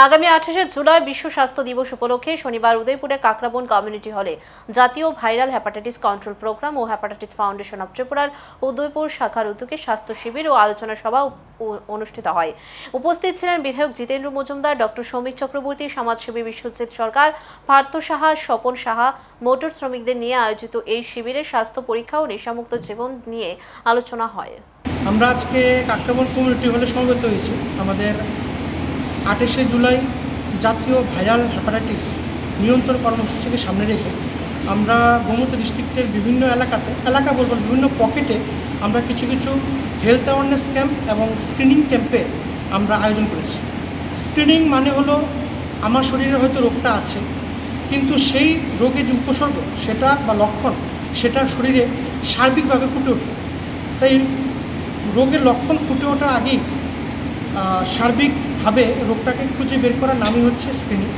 আগামী 28শে জুলাই বিশ্ব স্বাস্থ্য দিবস উপলক্ষে শনিবার উদয়পুরে কাকরাবন কমিউনিটি হলে জাতীয় ভাইরাল হেপাটাইটিস কন্ট্রোল প্রোগ্রাম ও হেপাটাইটিস ফাউন্ডেশন অব ত্রিপুরার উদয়পুর শাখার উদ্যোগে স্বাস্থ্য শিবির ও আলোচনা সভা অনুষ্ঠিত হয়। উপস্থিত ছিলেন বিধায়ক জিতেন্দ্র মজুমদার, ডক্টর শ্রমিক চক্রবর্তী, সমাজসেবী বিশ্বজিৎ সরকার, পার্থ সাহা, স্বপন সাহা। মোটর শ্রমিকদের নিয়ে আয়োজিত এই শিবিরে স্বাস্থ্য পরীক্ষা ও নেশামুক্ত জীবন নিয়ে আলোচনা হয়। আমরা আজকে কাকরাবন কমিউনিটি হলে সমবেত হয়েছি। আমাদের 28শে জুলাই জাতীয় ভাইরাল হেপাটাইটিস নিয়ন্ত্রণ কর্মসূচিকে সামনে রেখে আমরা গোমতী ডিস্ট্রিক্টের বিভিন্ন বিভিন্ন পকেটে আমরা কিছু হেলথ অ্যাওয়ারনেস ক্যাম্প এবং স্ক্রিনিং ক্যাম্পে আমরা আয়োজন করেছি। স্ক্রিনিং মানে হলো আমার শরীরে হয়তো রোগটা আছে, কিন্তু সেই রোগের যে উপসর্গ সেটা বা লক্ষণ সেটা শরীরে সার্বিকভাবে ফুটে ওঠে। তাই রোগের লক্ষণ ফুটে ওঠার আগেই সার্বিকভাবে রোগটাকে খুঁজে বের করার নামই হচ্ছে স্ক্রিনিং।